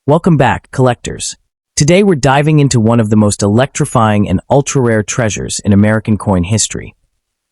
Welcome back, collectors. Today we're diving into one of the most electrifying and ultra-rare treasures in American coin history.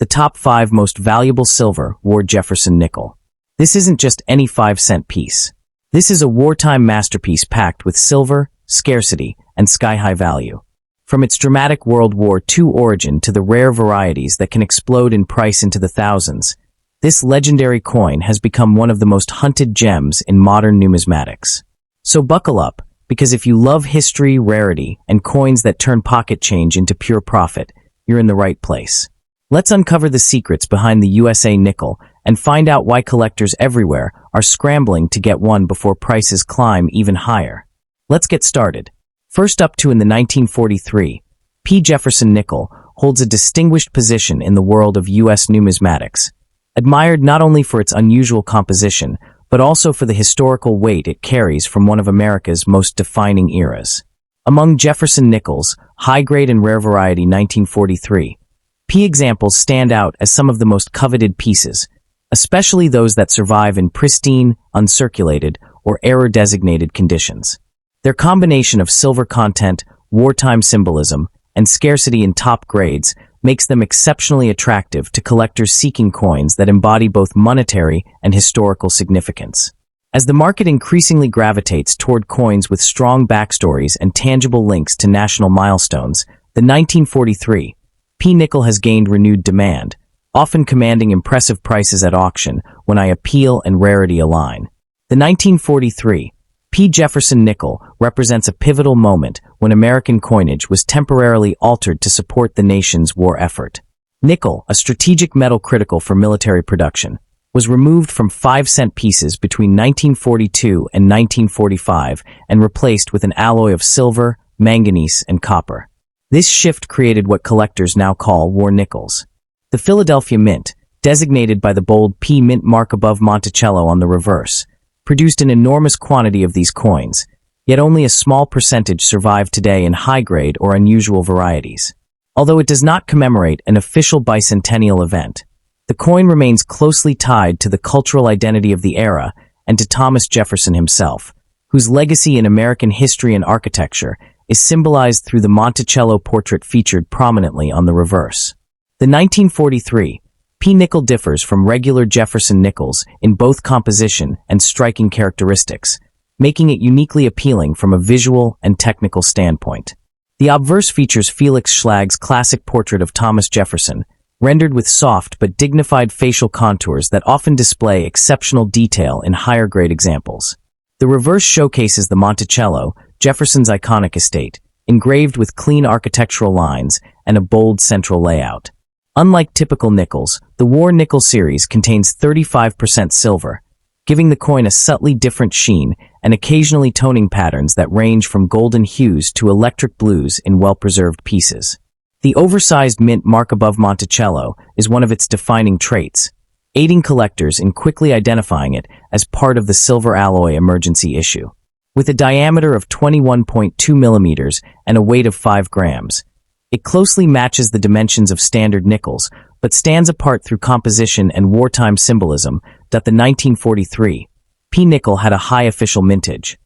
The top 5 most valuable silver War Jefferson nickel. This isn't just any 5-cent piece. This is a wartime masterpiece packed with silver, scarcity, and sky-high value. From its dramatic World War II origin to the rare varieties that can explode in price into the thousands, this legendary coin has become one of the most hunted gems in modern numismatics. So buckle up, because if you love history, rarity, and coins that turn pocket change into pure profit, you're in the right place. Let's uncover the secrets behind the USA nickel and find out why collectors everywhere are scrambling to get one before prices climb even higher. Let's get started. First up in the 1943, P. Jefferson nickel holds a distinguished position in the world of U.S. numismatics, admired not only for its unusual composition, but also for the historical weight it carries from one of America's most defining eras. Among Jefferson nickels, high-grade and rare variety 1943, P examples stand out as some of the most coveted pieces, especially those that survive in pristine, uncirculated, or error-designated conditions. Their combination of silver content, wartime symbolism, and scarcity in top grades makes them exceptionally attractive to collectors seeking coins that embody both monetary and historical significance. As the market increasingly gravitates toward coins with strong backstories and tangible links to national milestones, the 1943 P nickel has gained renewed demand, often commanding impressive prices at auction when appeal and rarity align. The 1943 P. Jefferson nickel represents a pivotal moment when American coinage was temporarily altered to support the nation's war effort. Nickel, a strategic metal critical for military production, was removed from 5-cent pieces between 1942 and 1945 and replaced with an alloy of silver, manganese, and copper. This shift created what collectors now call war nickels. The Philadelphia Mint, designated by the bold P mint mark above Monticello on the reverse, produced an enormous quantity of these coins, yet only a small percentage survive today in high-grade or unusual varieties. Although it does not commemorate an official bicentennial event, the coin remains closely tied to the cultural identity of the era and to Thomas Jefferson himself, whose legacy in American history and architecture is symbolized through the Monticello portrait featured prominently on the reverse. The 1943 P nickel differs from regular Jefferson nickels in both composition and striking characteristics, making it uniquely appealing from a visual and technical standpoint. The obverse features Felix Schlag's classic portrait of Thomas Jefferson, rendered with soft but dignified facial contours that often display exceptional detail in higher-grade examples. The reverse showcases the Monticello, Jefferson's iconic estate, engraved with clean architectural lines and a bold central layout. Unlike typical nickels, the War nickel series contains 35% silver, giving the coin a subtly different sheen and occasionally toning patterns that range from golden hues to electric blues in well-preserved pieces. The oversized mint mark above Monticello is one of its defining traits, aiding collectors in quickly identifying it as part of the silver alloy emergency issue. With a diameter of 21.2 millimeters and a weight of 5 grams, it closely matches the dimensions of standard nickels, but stands apart through composition and wartime symbolism. The 1943 P nickel had a high official mintage,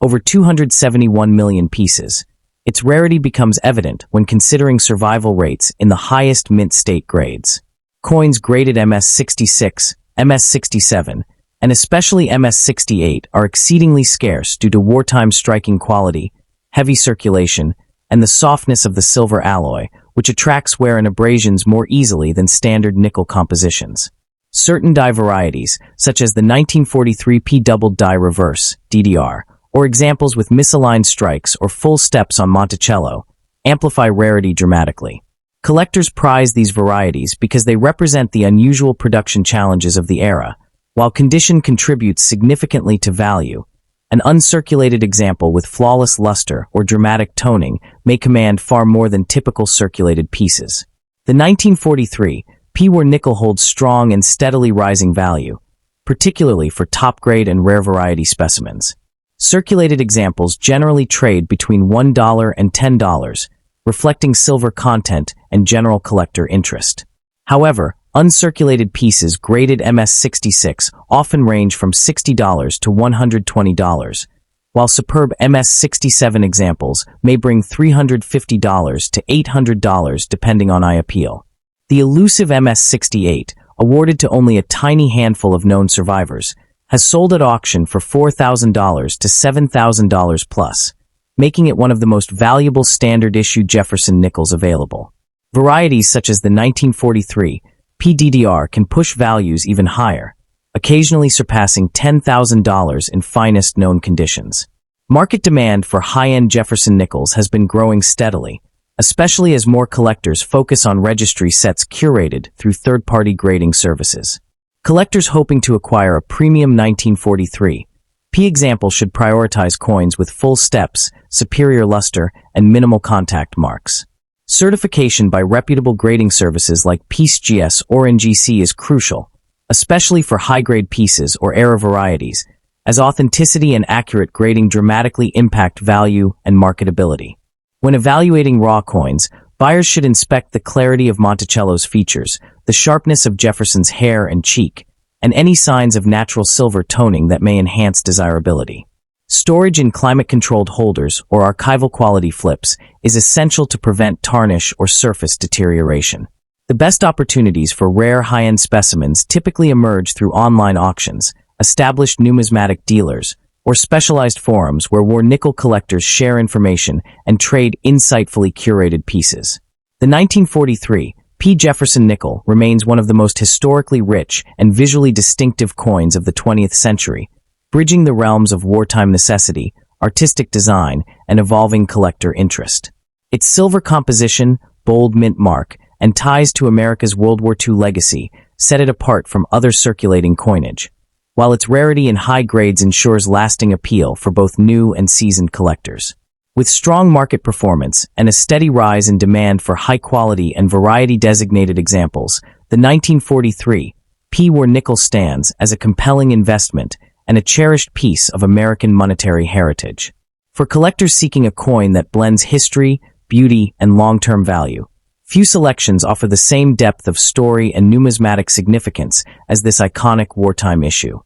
over 271 million pieces. Its rarity becomes evident when considering survival rates in the highest mint state grades. Coins graded MS-66, MS-67, and especially MS-68 are exceedingly scarce due to wartime striking quality, heavy circulation, and the softness of the silver alloy, which attracts wear and abrasions more easily than standard nickel compositions. Certain die varieties, such as the 1943 P doubled die reverse, DDR, or examples with misaligned strikes or full steps on Monticello, amplify rarity dramatically. Collectors prize these varieties because they represent the unusual production challenges of the era, while condition contributes significantly to value. An uncirculated example with flawless luster or dramatic toning may command far more than typical circulated pieces. The 1943 P War nickel holds strong and steadily rising value, particularly for top-grade and rare variety specimens. Circulated examples generally trade between $1 and $10, reflecting silver content and general collector interest. However, uncirculated pieces graded MS-66 often range from $60 to $120, while superb MS-67 examples may bring $350 to $800 depending on eye appeal. The elusive MS-68, awarded to only a tiny handful of known survivors, has sold at auction for $4,000 to $7,000 plus, making it one of the most valuable standard-issue Jefferson nickels available. Varieties such as the 1943 PDDR can push values even higher, occasionally surpassing $10,000 in finest known conditions. Market demand for high-end Jefferson nickels has been growing steadily, especially as more collectors focus on registry sets curated through third-party grading services. Collectors hoping to acquire a premium 1943 P example should prioritize coins with full steps, superior luster, and minimal contact marks. Certification by reputable grading services like PeaceGS or NGC is crucial, especially for high-grade pieces or era varieties, as authenticity and accurate grading dramatically impact value and marketability. When evaluating raw coins, buyers should inspect the clarity of Monticello's features, the sharpness of Jefferson's hair and cheek, and any signs of natural silver toning that may enhance desirability. Storage in climate-controlled holders or archival quality flips is essential to prevent tarnish or surface deterioration. The best opportunities for rare high-end specimens typically emerge through online auctions, established numismatic dealers, or specialized forums where war nickel collectors share information and trade insightfully curated pieces. The 1943 P. Jefferson nickel remains one of the most historically rich and visually distinctive coins of the 20th century, bridging the realms of wartime necessity, artistic design, and evolving collector interest. Its silver composition, bold mint mark, and ties to America's World War II legacy set it apart from other circulating coinage, while its rarity in high grades ensures lasting appeal for both new and seasoned collectors. With strong market performance and a steady rise in demand for high-quality and variety-designated examples, the 1943 P. War nickel stands as a compelling investment and a cherished piece of American monetary heritage. For collectors seeking a coin that blends history, beauty, and long-term value, few selections offer the same depth of story and numismatic significance as this iconic wartime issue.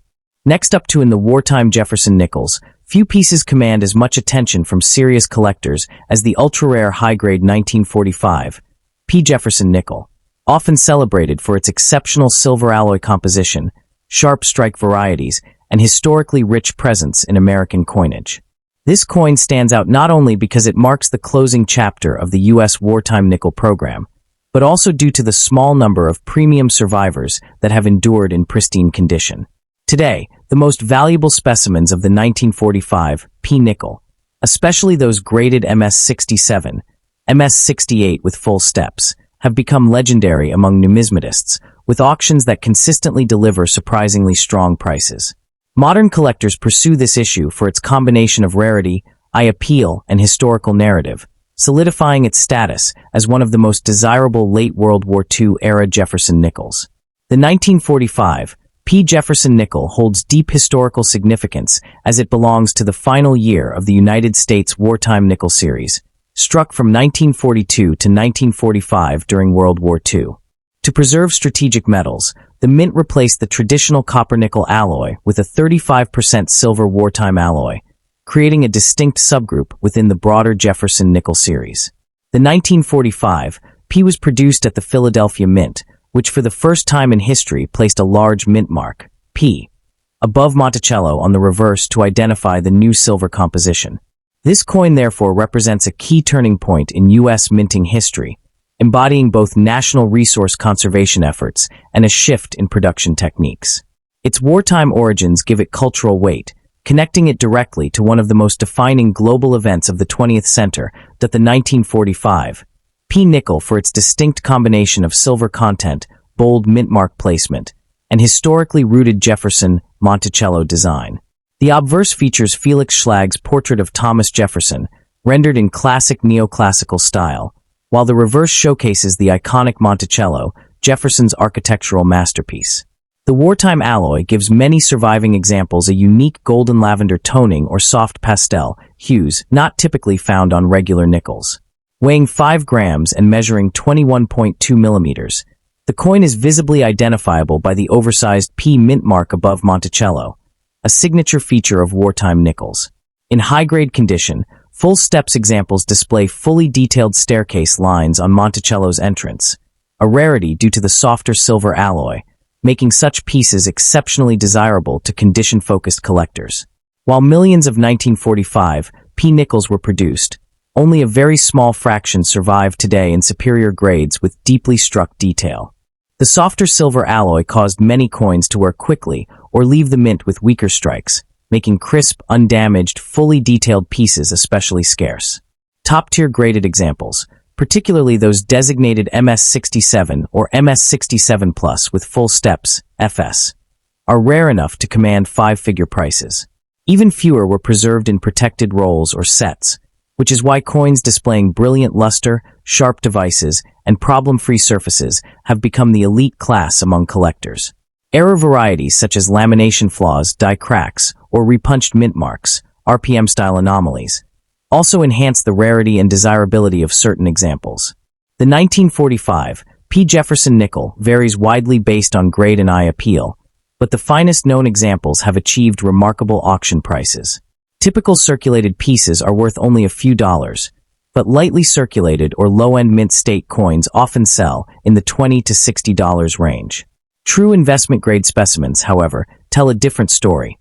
Next up in the wartime Jefferson nickels, few pieces command as much attention from serious collectors as the ultra-rare high-grade 1945 P. Jefferson nickel, often celebrated for its exceptional silver alloy composition, sharp strike varieties, and historically rich presence in American coinage. This coin stands out not only because it marks the closing chapter of the U.S. wartime nickel program, but also due to the small number of premium survivors that have endured in pristine condition. Today, the most valuable specimens of the 1945 P nickel, especially those graded MS-67, MS-68 with full steps, have become legendary among numismatists, with auctions that consistently deliver surprisingly strong prices. Modern collectors pursue this issue for its combination of rarity, eye appeal, and historical narrative, solidifying its status as one of the most desirable late World War II-era Jefferson nickels. The 1945 P. Jefferson nickel holds deep historical significance as it belongs to the final year of the United States wartime nickel series, struck from 1942 to 1945 during World War II. To preserve strategic metals, the mint replaced the traditional copper-nickel alloy with a 35% silver wartime alloy, creating a distinct subgroup within the broader Jefferson nickel series. The 1945 P was produced at the Philadelphia Mint, which for the first time in history placed a large mint mark, P, above Monticello on the reverse to identify the new silver composition. This coin therefore represents a key turning point in U.S. minting history, embodying both national resource conservation efforts and a shift in production techniques. Its wartime origins give it cultural weight, connecting it directly to one of the most defining global events of the 20th century, the 1945 P nickel for its distinct combination of silver content, bold mint mark placement, and historically rooted Jefferson Monticello design. The obverse features Felix Schlag's portrait of Thomas Jefferson, rendered in classic neoclassical style, while the reverse showcases the iconic Monticello, Jefferson's architectural masterpiece. The wartime alloy gives many surviving examples a unique golden lavender toning or soft pastel hues not typically found on regular nickels. Weighing 5 grams and measuring 21.2 millimeters, the coin is visibly identifiable by the oversized P mint mark above Monticello, a signature feature of wartime nickels. In high-grade condition, full steps examples display fully detailed staircase lines on Monticello's entrance, a rarity due to the softer silver alloy, making such pieces exceptionally desirable to condition-focused collectors. While millions of 1945 P nickels were produced, only a very small fraction survive today in superior grades with deeply struck detail. The softer silver alloy caused many coins to wear quickly or leave the mint with weaker strikes, making crisp, undamaged, fully detailed pieces especially scarce. Top-tier graded examples, particularly those designated MS67 or MS67 Plus with full steps, FS, are rare enough to command five-figure prices. Even fewer were preserved in protected rolls or sets, which is why coins displaying brilliant luster, sharp devices, and problem-free surfaces have become the elite class among collectors. Error varieties such as lamination flaws, die cracks, or repunched mint marks, RPM-style anomalies, also enhance the rarity and desirability of certain examples. The 1945 P. Jefferson nickel varies widely based on grade and eye appeal, but the finest known examples have achieved remarkable auction prices. Typical circulated pieces are worth only a few dollars, but lightly circulated or low-end mint state coins often sell in the $20 to $60 range. True investment-grade specimens, however, tell a different story.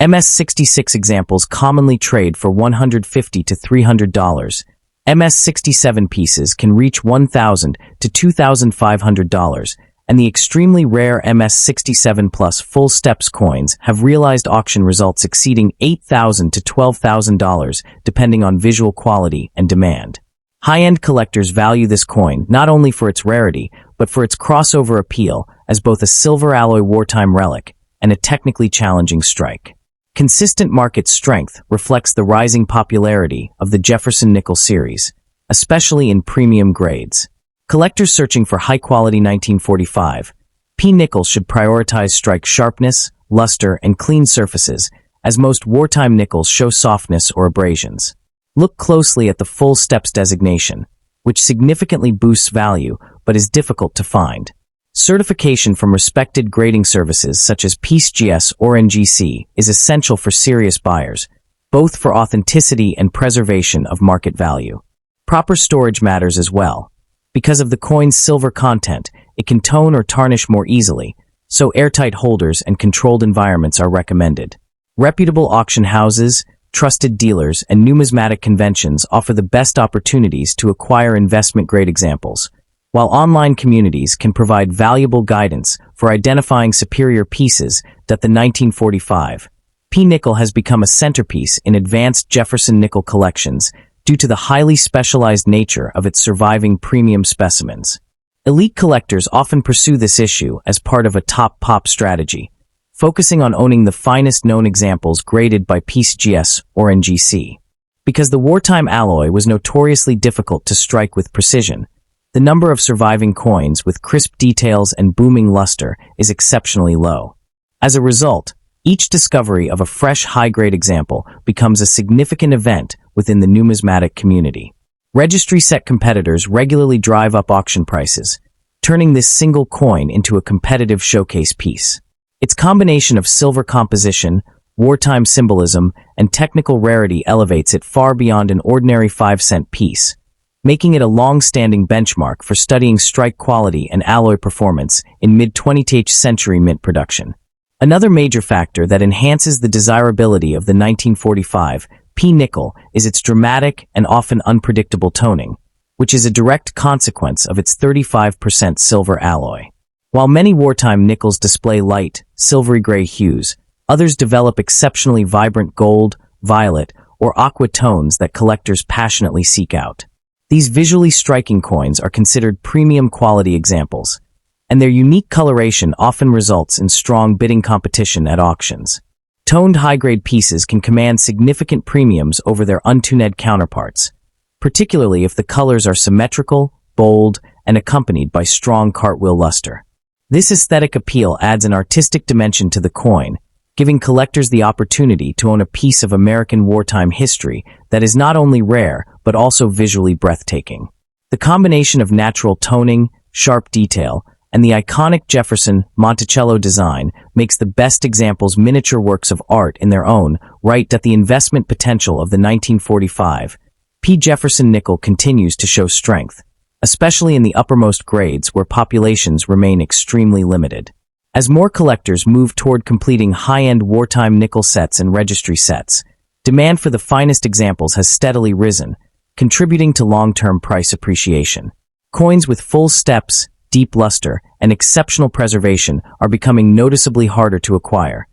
MS66 examples commonly trade for $150 to $300. MS67 pieces can reach $1,000 to $2,500, and the extremely rare MS67 Plus full steps coins have realized auction results exceeding $8,000 to $12,000 depending on visual quality and demand. High-end collectors value this coin not only for its rarity, but for its crossover appeal as both a silver alloy wartime relic and a technically challenging strike. Consistent market strength reflects the rising popularity of the Jefferson nickel series, especially in premium grades. Collectors searching for high-quality 1945 P nickels should prioritize strike sharpness, luster, and clean surfaces, as most wartime nickels show softness or abrasions. Look closely at the full steps designation, which significantly boosts value but is difficult to find. Certification from respected grading services such as PCGS or NGC is essential for serious buyers, both for authenticity and preservation of market value. Proper storage matters as well. Because of the coin's silver content, it can tone or tarnish more easily, so airtight holders and controlled environments are recommended. Reputable auction houses, trusted dealers, and numismatic conventions offer the best opportunities to acquire investment-grade examples, while online communities can provide valuable guidance for identifying superior pieces. The 1945 P nickel has become a centerpiece in advanced Jefferson nickel collections due to the highly specialized nature of its surviving premium specimens. Elite collectors often pursue this issue as part of a top-pop strategy, focusing on owning the finest known examples graded by PCGS or NGC. Because the wartime alloy was notoriously difficult to strike with precision, the number of surviving coins with crisp details and booming luster is exceptionally low. As a result, each discovery of a fresh high-grade example becomes a significant event within the numismatic community. Registry set competitors regularly drive up auction prices, turning this single coin into a competitive showcase piece. Its combination of silver composition, wartime symbolism, and technical rarity elevates it far beyond an ordinary 5-cent piece, making it a long-standing benchmark for studying strike quality and alloy performance in mid-20th century mint production. Another major factor that enhances the desirability of the 1945 P nickel is its dramatic and often unpredictable toning, which is a direct consequence of its 35% silver alloy. While many wartime nickels display light, silvery gray hues, others develop exceptionally vibrant gold, violet, or aqua tones that collectors passionately seek out. These visually striking coins are considered premium quality examples, and their unique coloration often results in strong bidding competition at auctions. Toned high-grade pieces can command significant premiums over their untuned counterparts, particularly if the colors are symmetrical, bold, and accompanied by strong cartwheel luster. This aesthetic appeal adds an artistic dimension to the coin, giving collectors the opportunity to own a piece of American wartime history that is not only rare, but also visually breathtaking. The combination of natural toning, sharp detail, and the iconic Jefferson Monticello design makes the best examples miniature works of art in their own right. That the investment potential of the 1945 P. Jefferson nickel continues to show strength, especially in the uppermost grades where populations remain extremely limited. As more collectors move toward completing high-end wartime nickel sets and registry sets, demand for the finest examples has steadily risen, contributing to long-term price appreciation. Coins with full steps, deep luster, and exceptional preservation are becoming noticeably harder to acquire,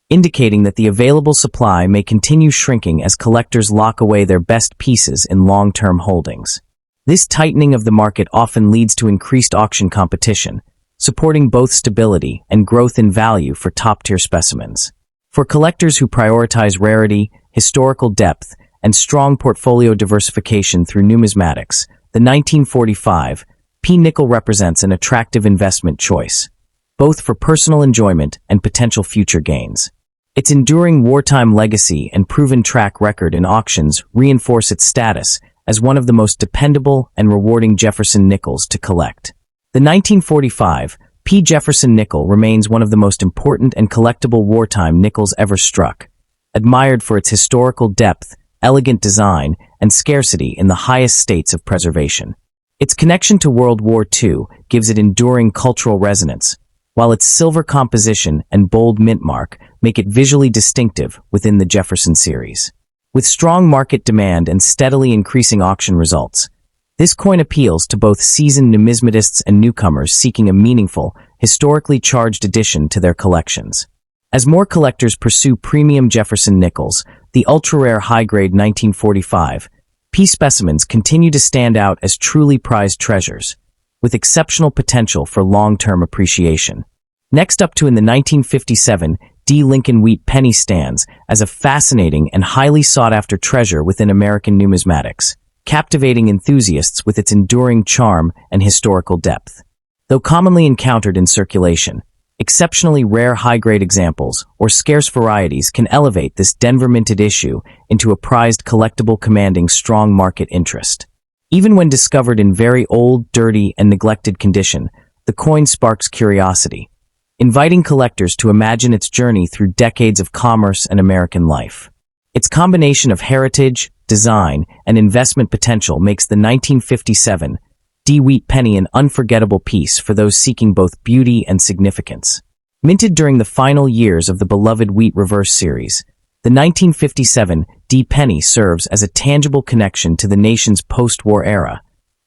indicating that the available supply may continue shrinking as collectors lock away their best pieces in long-term holdings. This tightening of the market often leads to increased auction competition, supporting both stability and growth in value for top-tier specimens. For collectors who prioritize rarity, historical depth, and strong portfolio diversification through numismatics, the 1945 P. nickel represents an attractive investment choice, both for personal enjoyment and potential future gains. Its enduring wartime legacy and proven track record in auctions reinforce its status as one of the most dependable and rewarding Jefferson nickels to collect. The 1945 P. Jefferson nickel remains one of the most important and collectible wartime nickels ever struck, admired for its historical depth, elegant design, and scarcity in the highest states of preservation. Its connection to World War II gives it enduring cultural resonance, while its silver composition and bold mint mark make it visually distinctive within the Jefferson series. With strong market demand and steadily increasing auction results, this coin appeals to both seasoned numismatists and newcomers seeking a meaningful, historically charged addition to their collections. As more collectors pursue premium Jefferson nickels, the ultra-rare high-grade 1945 P specimens continue to stand out as truly prized treasures, with exceptional potential for long-term appreciation. Next up in the 1957 D. Lincoln Wheat penny stands as a fascinating and highly sought-after treasure within American numismatics, captivating enthusiasts with its enduring charm and historical depth. Though commonly encountered in circulation, exceptionally rare high-grade examples or scarce varieties can elevate this Denver-minted issue into a prized collectible commanding strong market interest. Even when discovered in very old, dirty, and neglected condition, the coin sparks curiosity, inviting collectors to imagine its journey through decades of commerce and American life. Its combination of heritage, design, and investment potential makes the 1957 D. Wheat penny an unforgettable piece for those seeking both beauty and significance. Minted during the final years of the beloved Wheat Reverse series, the 1957 D. penny serves as a tangible connection to the nation's post-war era,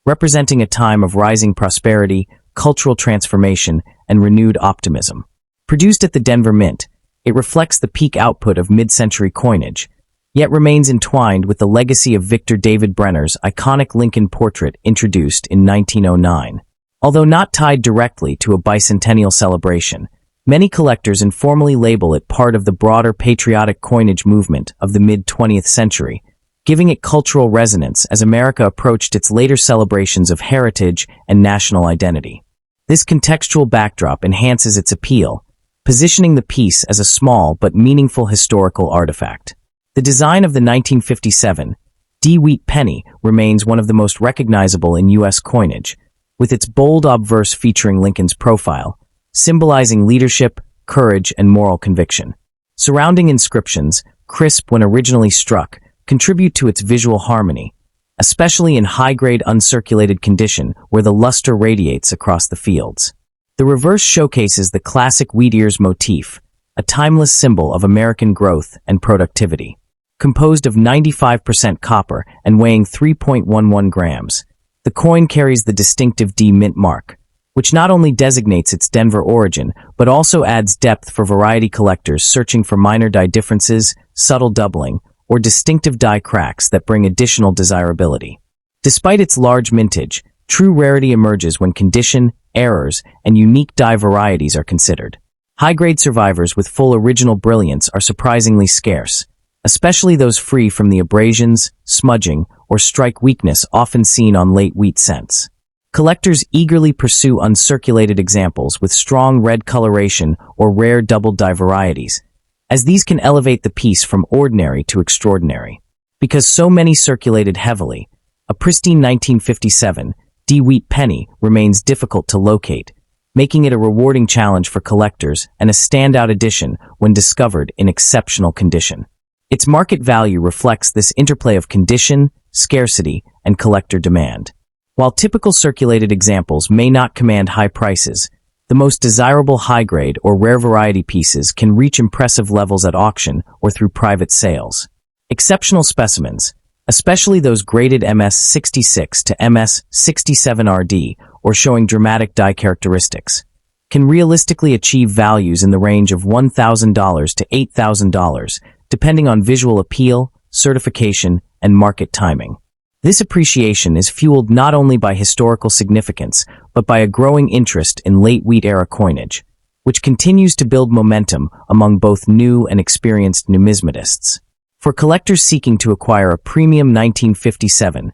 representing a time of rising prosperity, cultural transformation, and renewed optimism. Produced at the Denver Mint, it reflects the peak output of mid-century coinage, yet remains entwined with the legacy of Victor David Brenner's iconic Lincoln portrait introduced in 1909. Although not tied directly to a bicentennial celebration, many collectors informally label it part of the broader patriotic coinage movement of the mid-20th century, giving it cultural resonance as America approached its later celebrations of heritage and national identity. This contextual backdrop enhances its appeal, positioning the piece as a small but meaningful historical artifact. The design of the 1957 D. Wheat penny remains one of the most recognizable in U.S. coinage, with its bold obverse featuring Lincoln's profile, symbolizing leadership, courage, and moral conviction. Surrounding inscriptions, crisp when originally struck, contribute to its visual harmony, especially in high-grade uncirculated condition where the luster radiates across the fields. The reverse showcases the classic wheat ears motif, a timeless symbol of American growth and productivity. Composed of 95% copper and weighing 3.11 grams, the coin carries the distinctive D mint mark, which not only designates its Denver origin, but also adds depth for variety collectors searching for minor die differences, subtle doubling, or distinctive die cracks that bring additional desirability. Despite its large mintage, true rarity emerges when condition, errors, and unique die varieties are considered. High-grade survivors with full original brilliance are surprisingly scarce, especially those free from the abrasions, smudging, or strike weakness often seen on late wheat scents. Collectors eagerly pursue uncirculated examples with strong red coloration or rare double die varieties, as these can elevate the piece from ordinary to extraordinary. Because so many circulated heavily, a pristine 1957 D. Wheat penny remains difficult to locate, making it a rewarding challenge for collectors and a standout addition when discovered in exceptional condition. Its market value reflects this interplay of condition, scarcity, and collector demand. While typical circulated examples may not command high prices, the most desirable high-grade or rare variety pieces can reach impressive levels at auction or through private sales. Exceptional specimens, especially those graded MS66 to MS67RD or showing dramatic die characteristics, can realistically achieve values in the range of $1,000 to $8,000, depending on visual appeal, certification, and market timing. This appreciation is fueled not only by historical significance, but by a growing interest in late wheat-era coinage, which continues to build momentum among both new and experienced numismatists. For collectors seeking to acquire a premium 1957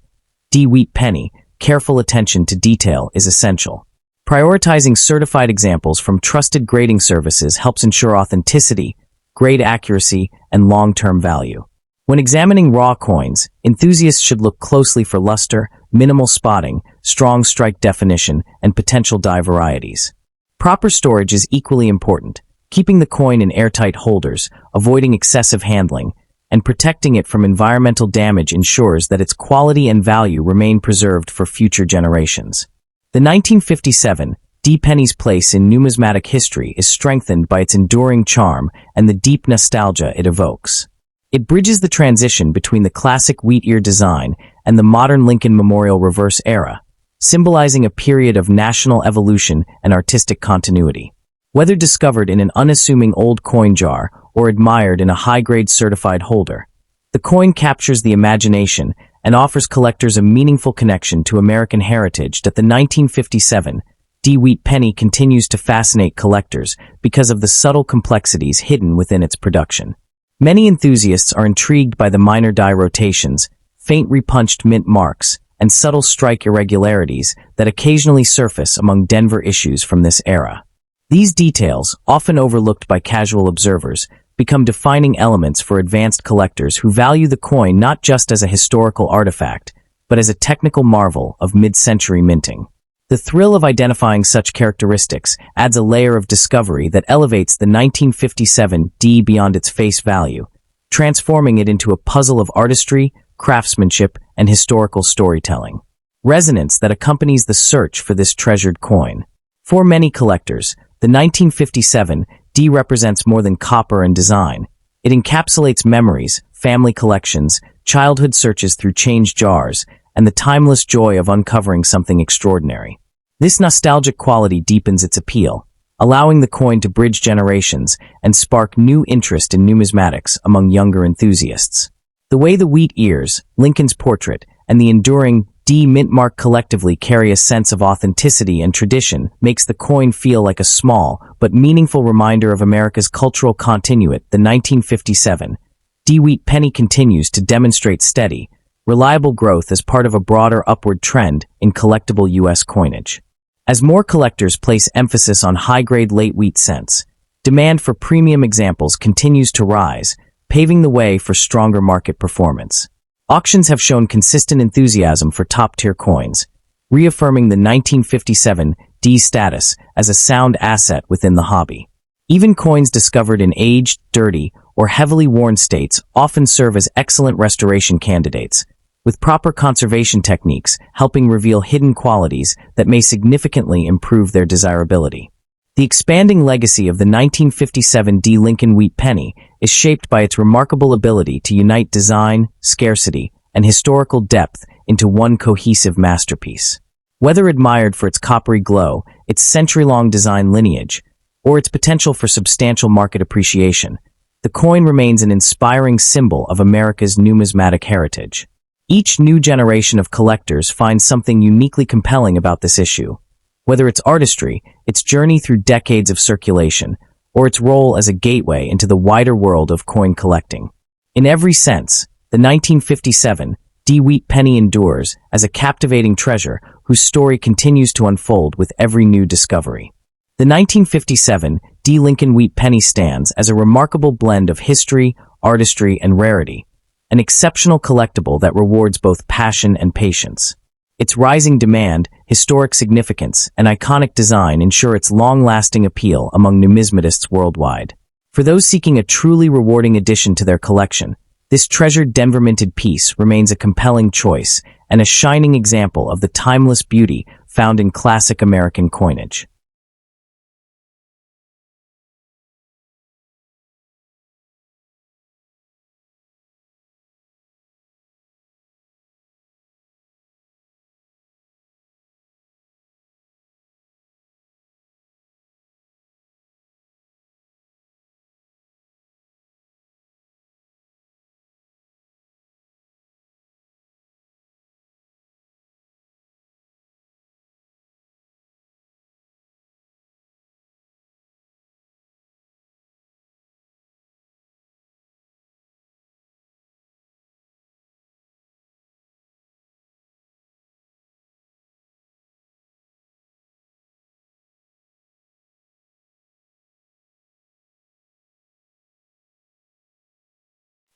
D wheat penny, careful attention to detail is essential. Prioritizing certified examples from trusted grading services helps ensure authenticity, grade accuracy, and long-term value. When examining raw coins, enthusiasts should look closely for luster, minimal spotting, strong strike definition, and potential die varieties. Proper storage is equally important, keeping the coin in airtight holders, avoiding excessive handling, and protecting it from environmental damage ensures that its quality and value remain preserved for future generations. The 1957 D penny's place in numismatic history is strengthened by its enduring charm and the deep nostalgia it evokes. It bridges the transition between the classic wheat-ear design and the modern Lincoln Memorial reverse era, symbolizing a period of national evolution and artistic continuity. Whether discovered in an unassuming old coin jar or admired in a high-grade certified holder, the coin captures the imagination and offers collectors a meaningful connection to American heritage that the 1957 D wheat penny continues to fascinate collectors because of the subtle complexities hidden within its production. Many enthusiasts are intrigued by the minor die rotations, faint repunched mint marks, and subtle strike irregularities that occasionally surface among Denver issues from this era. These details, often overlooked by casual observers, become defining elements for advanced collectors who value the coin not just as a historical artifact, but as a technical marvel of mid-century minting. The thrill of identifying such characteristics adds a layer of discovery that elevates the 1957 D beyond its face value, transforming it into a puzzle of artistry, craftsmanship, and historical storytelling. Resonance that accompanies the search for this treasured coin. For many collectors, the 1957 D represents more than copper and design. It encapsulates memories, family collections, childhood searches through changed jars, and the timeless joy of uncovering something extraordinary. This nostalgic quality deepens its appeal, allowing the coin to bridge generations and spark new interest in numismatics among younger enthusiasts. The way the wheat ears, Lincoln's portrait, and the enduring D mint mark collectively carry a sense of authenticity and tradition makes the coin feel like a small but meaningful reminder of America's cultural continuity. The 1957 D wheat penny continues to demonstrate steady, reliable growth as part of a broader upward trend in collectible U.S. coinage. As more collectors place emphasis on high-grade late wheat cents, demand for premium examples continues to rise, paving the way for stronger market performance. Auctions have shown consistent enthusiasm for top-tier coins, reaffirming the 1957 D status as a sound asset within the hobby. Even coins discovered in aged, dirty, or heavily worn states often serve as excellent restoration candidates, with proper conservation techniques helping reveal hidden qualities that may significantly improve their desirability. The expanding legacy of the 1957 D Lincoln wheat penny is shaped by its remarkable ability to unite design, scarcity, and historical depth into one cohesive masterpiece. Whether admired for its coppery glow, its century-long design lineage, or its potential for substantial market appreciation, the coin remains an inspiring symbol of America's numismatic heritage. Each new generation of collectors finds something uniquely compelling about this issue, whether it's artistry, its journey through decades of circulation, or its role as a gateway into the wider world of coin collecting. In every sense, the 1957 D wheat penny endures as a captivating treasure whose story continues to unfold with every new discovery. The 1957 D Lincoln wheat penny stands as a remarkable blend of history, artistry, and rarity, an exceptional collectible that rewards both passion and patience. Its rising demand, historic significance, and iconic design ensure its long-lasting appeal among numismatists worldwide. For those seeking a truly rewarding addition to their collection, this treasured Denver minted piece remains a compelling choice and a shining example of the timeless beauty found in classic American coinage.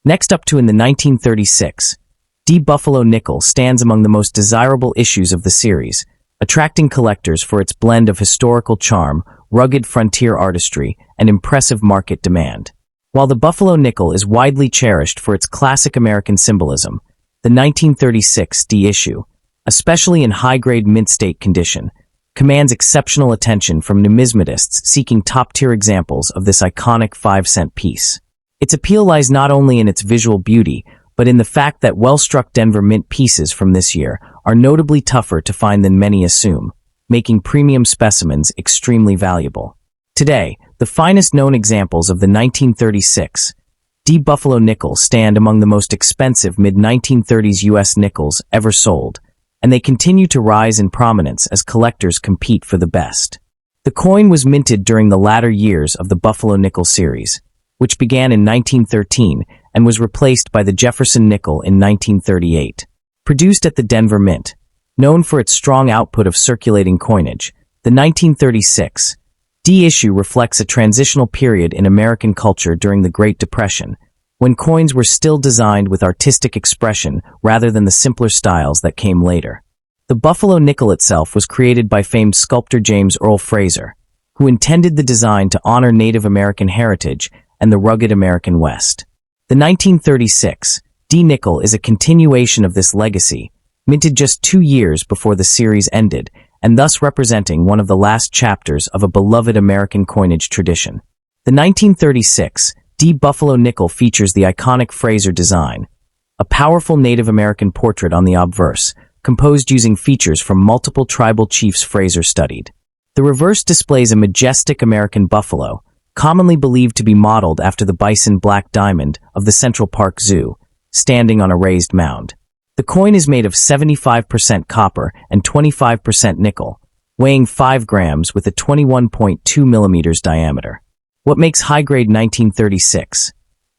Next up in the 1936, D. Buffalo nickel stands among the most desirable issues of the series, attracting collectors for its blend of historical charm, rugged frontier artistry, and impressive market demand. While the Buffalo nickel is widely cherished for its classic American symbolism, the 1936 D issue, especially in high-grade mint state condition, commands exceptional attention from numismatists seeking top-tier examples of this iconic 5-cent piece. Its appeal lies not only in its visual beauty, but in the fact that well-struck Denver mint pieces from this year are notably tougher to find than many assume, making premium specimens extremely valuable. Today, the finest known examples of the 1936 D. Buffalo nickel stand among the most expensive mid-1930s U.S. nickels ever sold, and they continue to rise in prominence as collectors compete for the best. The coin was minted during the latter years of the Buffalo nickel series, which began in 1913 and was replaced by the Jefferson nickel in 1938. Produced at the Denver Mint, known for its strong output of circulating coinage, the 1936 D issue reflects a transitional period in American culture during the Great Depression, when coins were still designed with artistic expression rather than the simpler styles that came later. The Buffalo nickel itself was created by famed sculptor James Earl Fraser, who intended the design to honor Native American heritage and the rugged American West. The 1936 D nickel is a continuation of this legacy, minted just 2 years before the series ended, and thus representing one of the last chapters of a beloved American coinage tradition. The 1936 D Buffalo nickel features the iconic Fraser design, a powerful Native American portrait on the obverse, composed using features from multiple tribal chiefs Fraser studied. The reverse displays a majestic American buffalo, commonly believed to be modeled after the bison black diamond of the Central Park Zoo, standing on a raised mound. The coin is made of 75% copper and 25% nickel, weighing 5 grams with a 21.2 millimeters diameter. What makes high-grade 1936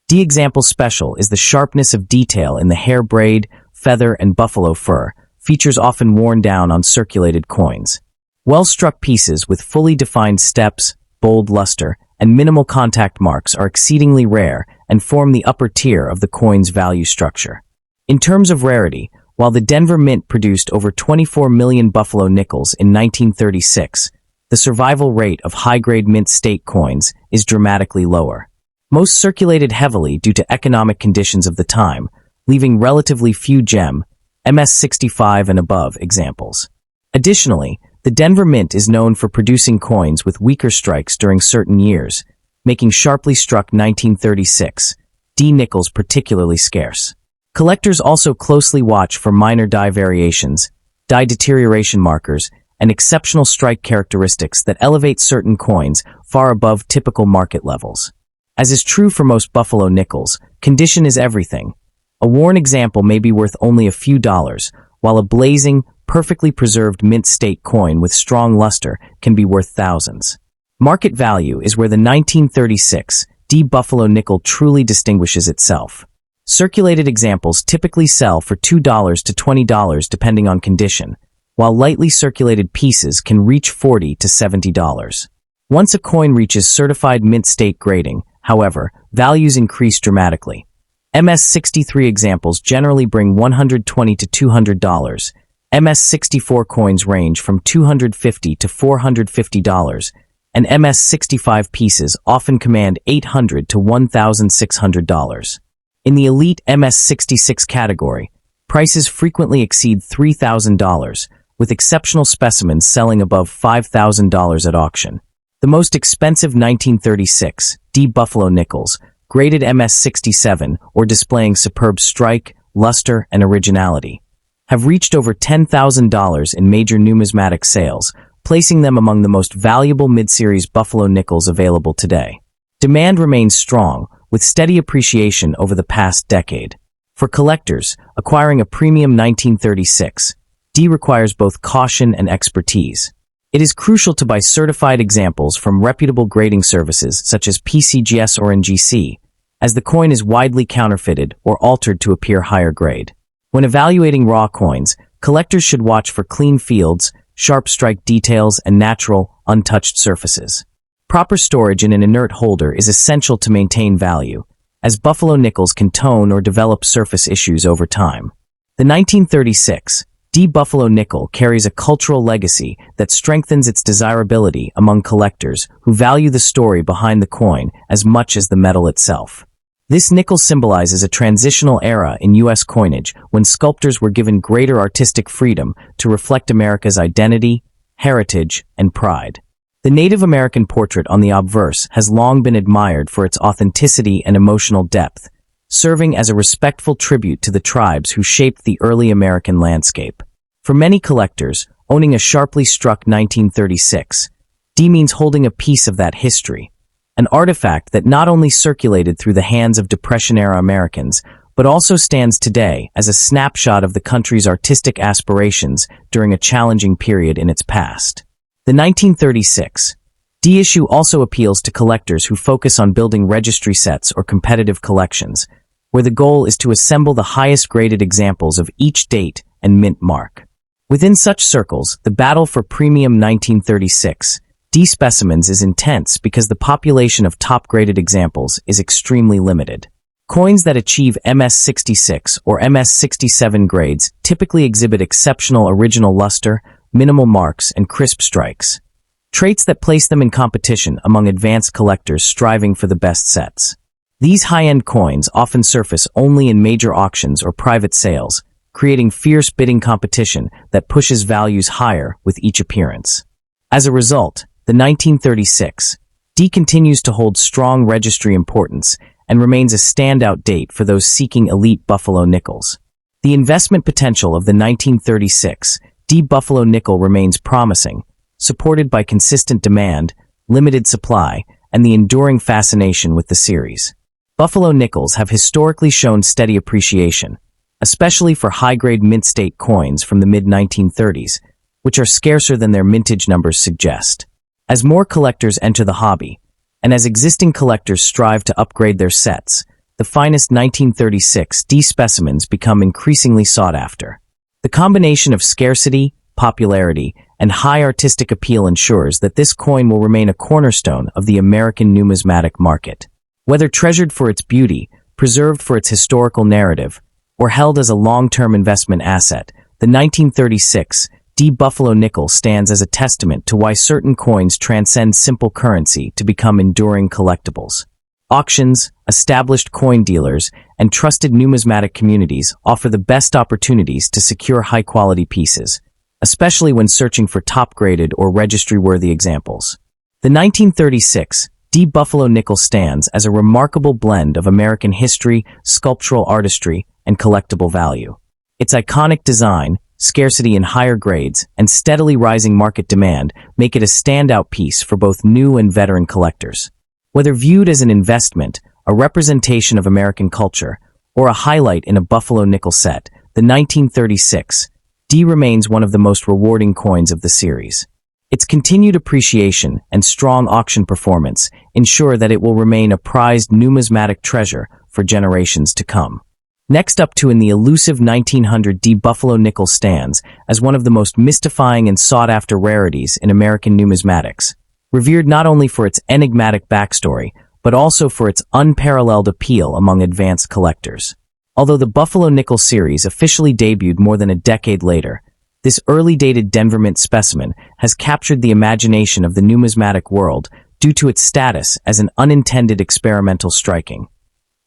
D example special is the sharpness of detail in the hair braid, feather, and buffalo fur, features often worn down on circulated coins. Well-struck pieces with fully defined steps, bold luster, and minimal contact marks are exceedingly rare and form the upper tier of the coin's value structure. In terms of rarity, while the Denver Mint produced over 24 million Buffalo nickels in 1936, the survival rate of high-grade mint state coins is dramatically lower. Most circulated heavily due to economic conditions of the time, leaving relatively few gem, MS-65 and above examples. Additionally, the Denver Mint is known for producing coins with weaker strikes during certain years, making sharply struck 1936 D nickels particularly scarce. Collectors also closely watch for minor die variations, die deterioration markers, and exceptional strike characteristics that elevate certain coins far above typical market levels. As is true for most Buffalo nickels, condition is everything. A worn example may be worth only a few dollars, while a blazing, perfectly preserved mint state coin with strong luster can be worth thousands. Market value is where the 1936 D Buffalo nickel truly distinguishes itself. Circulated examples typically sell for $2 to $20 depending on condition, while lightly circulated pieces can reach $40 to $70. Once a coin reaches certified mint state grading, however, values increase dramatically. MS-63 examples generally bring $120 to $200, MS-64 coins range from $250 to $450, and MS-65 pieces often command $800 to $1,600. In the elite MS-66 category, prices frequently exceed $3,000, with exceptional specimens selling above $5,000 at auction. The most expensive 1936 D Buffalo nickels, graded MS-67 or displaying superb strike, luster, and originality, have reached over $10,000 in major numismatic sales, placing them among the most valuable mid-series Buffalo nickels available today. Demand remains strong, with steady appreciation over the past decade. For collectors, acquiring a premium 1936 D requires both caution and expertise. It is crucial to buy certified examples from reputable grading services such as PCGS or NGC, as the coin is widely counterfeited or altered to appear higher grade. When evaluating raw coins, collectors should watch for clean fields, sharp strike details, and natural, untouched surfaces. Proper storage in an inert holder is essential to maintain value, as Buffalo nickels can tone or develop surface issues over time. The 1936 D Buffalo nickel carries a cultural legacy that strengthens its desirability among collectors who value the story behind the coin as much as the metal itself. This nickel symbolizes a transitional era in U.S. coinage when sculptors were given greater artistic freedom to reflect America's identity, heritage, and pride. The Native American portrait on the obverse has long been admired for its authenticity and emotional depth, serving as a respectful tribute to the tribes who shaped the early American landscape. For many collectors, owning a sharply struck 1936 D means holding a piece of that history, an artifact that not only circulated through the hands of Depression-era Americans, but also stands today as a snapshot of the country's artistic aspirations during a challenging period in its past. The 1936 D issue also appeals to collectors who focus on building registry sets or competitive collections, where the goal is to assemble the highest graded examples of each date and mint mark. Within such circles, the battle for premium 1936 D specimens is intense because the population of top-graded examples is extremely limited. Coins that achieve MS-66 or MS-67 grades typically exhibit exceptional original luster, minimal marks, and crisp strikes, traits that place them in competition among advanced collectors striving for the best sets. These high-end coins often surface only in major auctions or private sales, creating fierce bidding competition that pushes values higher with each appearance. As a result, the 1936 D continues to hold strong registry importance and remains a standout date for those seeking elite Buffalo nickels. The investment potential of the 1936 D Buffalo nickel remains promising, supported by consistent demand, limited supply, and the enduring fascination with the series. Buffalo nickels have historically shown steady appreciation, especially for high-grade mint-state coins from the mid-1930s, which are scarcer than their mintage numbers suggest. As more collectors enter the hobby, and as existing collectors strive to upgrade their sets, the finest 1936 D specimens become increasingly sought after. The combination of scarcity, popularity, and high artistic appeal ensures that this coin will remain a cornerstone of the American numismatic market. Whether treasured for its beauty, preserved for its historical narrative, or held as a long-term investment asset, the 1936 D Buffalo nickel stands as a testament to why certain coins transcend simple currency to become enduring collectibles. Auctions, established coin dealers, and trusted numismatic communities offer the best opportunities to secure high-quality pieces, especially when searching for top-graded or registry-worthy examples. The 1936 D Buffalo nickel stands as a remarkable blend of American history, sculptural artistry, and collectible value. Its iconic design, scarcity in higher grades, and steadily rising market demand make it a standout piece for both new and veteran collectors. Whether viewed as an investment, a representation of American culture, or a highlight in a Buffalo nickel set, the 1936 D remains one of the most rewarding coins of the series. Its continued appreciation and strong auction performance ensure that it will remain a prized numismatic treasure for generations to come. Next up in the elusive 1900 D Buffalo nickel stands as one of the most mystifying and sought-after rarities in American numismatics, revered not only for its enigmatic backstory, but also for its unparalleled appeal among advanced collectors. Although the Buffalo nickel series officially debuted more than a decade later, This early-dated Denver Mint specimen has captured the imagination of the numismatic world due to its status as an unintended experimental striking.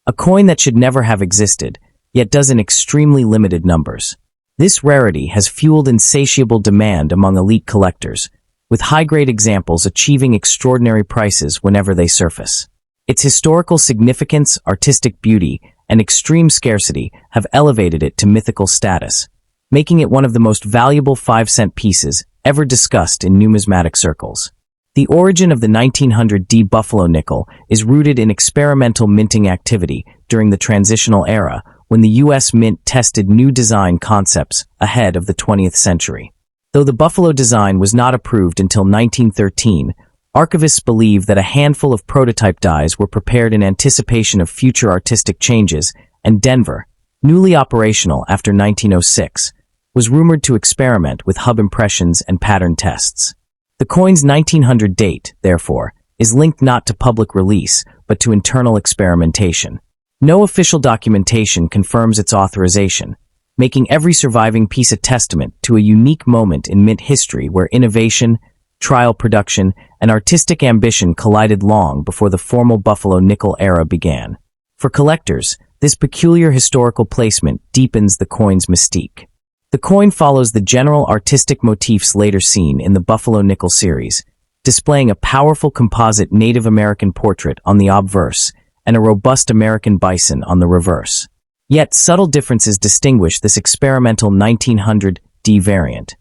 A coin that should never have existed, yet does in extremely limited numbers. This rarity has fueled insatiable demand among elite collectors, with high-grade examples achieving extraordinary prices whenever they surface. Its historical significance, artistic beauty, and extreme scarcity have elevated it to mythical status, making it one of the most valuable 5-cent pieces ever discussed in numismatic circles. The origin of the 1900 Buffalo nickel is rooted in experimental minting activity during the transitional era when the U.S. Mint tested new design concepts ahead of the 20th century. Though the Buffalo design was not approved until 1913, archivists believe that a handful of prototype dies were prepared in anticipation of future artistic changes, and Denver, newly operational after 1906, was rumored to experiment with hub impressions and pattern tests. The coin's 1900 date, therefore, is linked not to public release, but to internal experimentation. No official documentation confirms its authorization, making every surviving piece a testament to a unique moment in Mint history where innovation, trial production, and artistic ambition collided long before the formal Buffalo nickel era began. For collectors, this peculiar historical placement deepens the coin's mystique. The coin follows the general artistic motifs later seen in the Buffalo nickel series, displaying a powerful composite Native American portrait on the obverse and a robust American bison on the reverse. Yet subtle differences distinguish this experimental 1900 variant.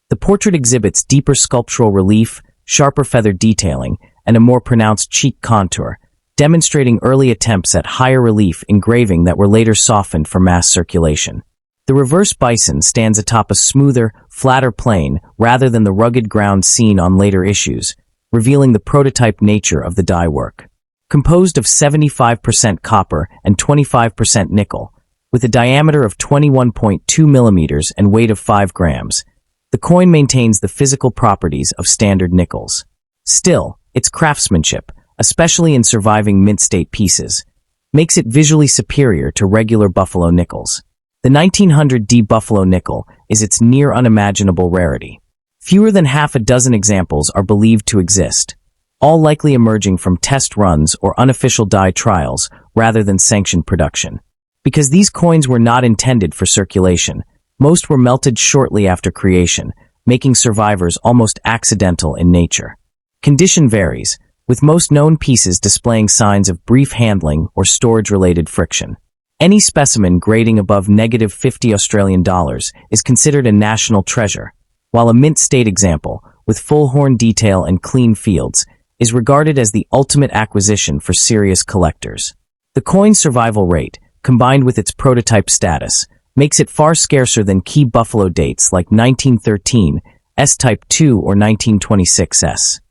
The portrait exhibits deeper sculptural relief, sharper feather detailing, and a more pronounced cheek contour, demonstrating early attempts at higher relief engraving that were later softened for mass circulation. The reverse bison stands atop a smoother, flatter plane rather than the rugged ground seen on later issues, revealing the prototype nature of the die work. Composed of 75% copper and 25% nickel, with a diameter of 21.2 millimeters and weight of 5 grams, the coin maintains the physical properties of standard nickels. Still, its craftsmanship, especially in surviving mint state pieces, makes it visually superior to regular Buffalo nickels. The 1900 Buffalo nickel is its near unimaginable rarity. Fewer than half a dozen examples are believed to exist, all likely emerging from test runs or unofficial die trials rather than sanctioned production. Because these coins were not intended for circulation, most were melted shortly after creation, making survivors almost accidental in nature. Condition varies, with most known pieces displaying signs of brief handling or storage-related friction. Any specimen grading above -50 Australian dollars is considered a national treasure, while a mint state example, with full horn detail and clean fields, is regarded as the ultimate acquisition for serious collectors. The coin's survival rate, combined with its prototype status, makes it far scarcer than key Buffalo dates like 1913, S-Type 2 or 1926 S.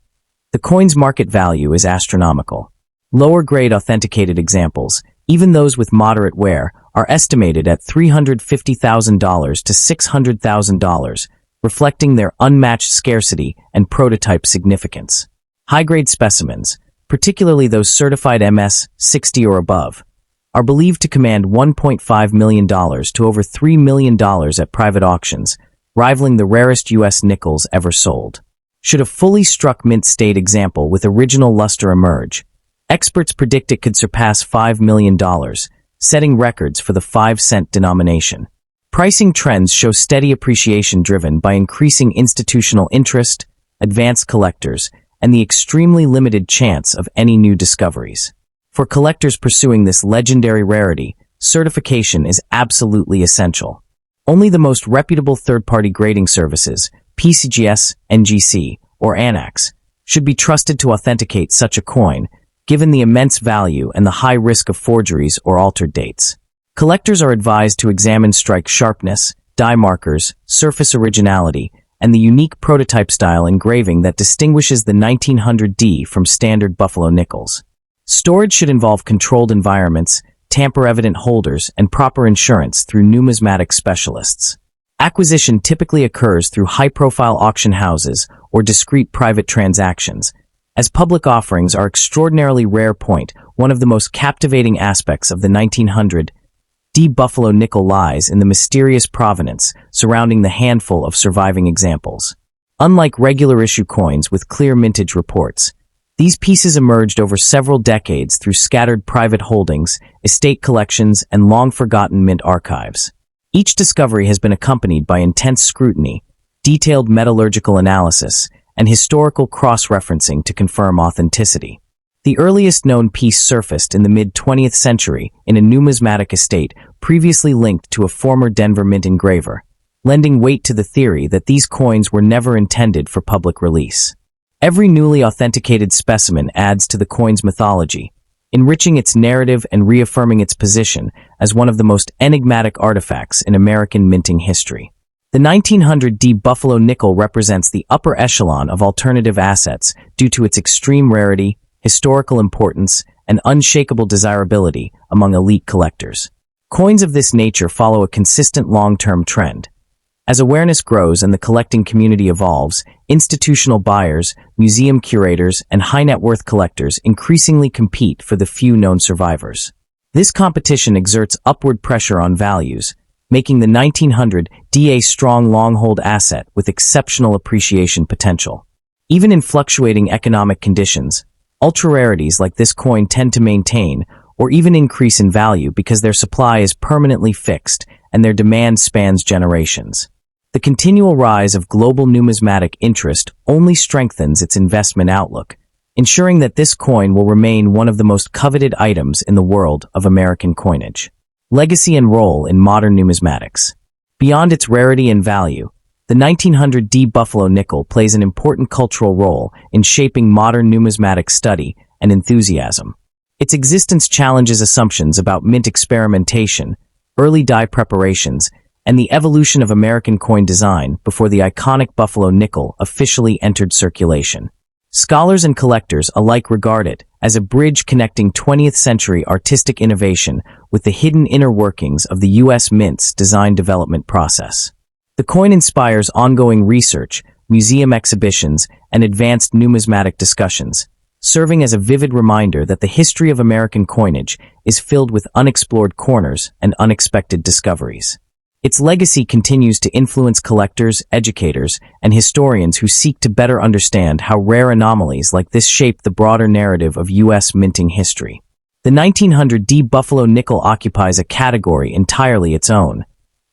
The coin's market value is astronomical. Lower-grade authenticated examples, even those with moderate wear, are estimated at $350,000 to $600,000, reflecting their unmatched scarcity and prototype significance. High-grade specimens, particularly those certified MS 60 or above, are believed to command $1.5 million to over $3 million at private auctions, rivaling the rarest U.S. nickels ever sold. Should a fully struck mint state example with original luster emerge, experts predict it could surpass $5 million, setting records for the 5-cent denomination. Pricing trends show steady appreciation driven by increasing institutional interest, advanced collectors, and the extremely limited chance of any new discoveries. For collectors pursuing this legendary rarity, certification is absolutely essential. Only the most reputable third-party grading services, PCGS, NGC, or ANAX, should be trusted to authenticate such a coin, given the immense value and the high risk of forgeries or altered dates. Collectors are advised to examine strike sharpness, die markers, surface originality, and the unique prototype style engraving that distinguishes the 1900 from standard Buffalo nickels. Storage should involve controlled environments, tamper-evident holders, and proper insurance through numismatic specialists. Acquisition typically occurs through high-profile auction houses or discrete private transactions, as public offerings are extraordinarily rare. One of the most captivating aspects of the 1900 D Buffalo nickel lies in the mysterious provenance surrounding the handful of surviving examples. Unlike regular issue coins with clear mintage reports, these pieces emerged over several decades through scattered private holdings, estate collections, and long-forgotten mint archives. Each discovery has been accompanied by intense scrutiny, detailed metallurgical analysis, and historical cross-referencing to confirm authenticity. The earliest known piece surfaced in the mid-20th century in a numismatic estate previously linked to a former Denver mint engraver, lending weight to the theory that these coins were never intended for public release. Every newly authenticated specimen adds to the coin's mythology, enriching its narrative and reaffirming its position as one of the most enigmatic artifacts in American minting history. The 1900 D Buffalo nickel represents the upper echelon of alternative assets due to its extreme rarity, historical importance, and unshakable desirability among elite collectors. Coins of this nature follow a consistent long-term trend. As awareness grows and the collecting community evolves, institutional buyers, museum curators, and high-net-worth collectors increasingly compete for the few known survivors. This competition exerts upward pressure on values, making the 1900 D a strong long-hold asset with exceptional appreciation potential. Even in fluctuating economic conditions, ultra-rarities like this coin tend to maintain or even increase in value because their supply is permanently fixed and their demand spans generations. The continual rise of global numismatic interest only strengthens its investment outlook, ensuring that this coin will remain one of the most coveted items in the world of American coinage. Legacy and role in modern numismatics. Beyond its rarity and value, the 1900 D Buffalo nickel plays an important cultural role in shaping modern numismatic study and enthusiasm. Its existence challenges assumptions about mint experimentation, early die preparations, and the evolution of American coin design before the iconic Buffalo nickel officially entered circulation. Scholars and collectors alike regard it as a bridge connecting 20th century artistic innovation with the hidden inner workings of the U.S. Mint's design development process. The coin inspires ongoing research, museum exhibitions, and advanced numismatic discussions, serving as a vivid reminder that the history of American coinage is filled with unexplored corners and unexpected discoveries. Its legacy continues to influence collectors, educators, and historians who seek to better understand how rare anomalies like this shape the broader narrative of U.S. minting history. The 1900 D Buffalo nickel occupies a category entirely its own,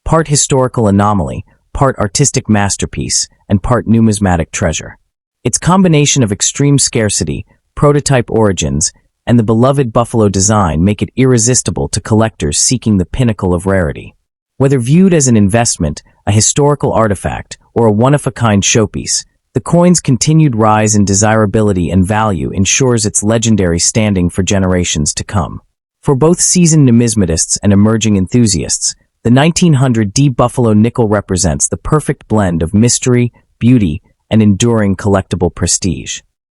part historical anomaly, part artistic masterpiece, and part numismatic treasure. Its combination of extreme scarcity, prototype origins, and the beloved Buffalo design make it irresistible to collectors seeking the pinnacle of rarity. Whether viewed as an investment, a historical artifact, or a one-of-a-kind showpiece, the coin's continued rise in desirability and value ensures its legendary standing for generations to come. For both seasoned numismatists and emerging enthusiasts, the 1900 D Buffalo nickel represents the perfect blend of mystery, beauty, and enduring collectible prestige.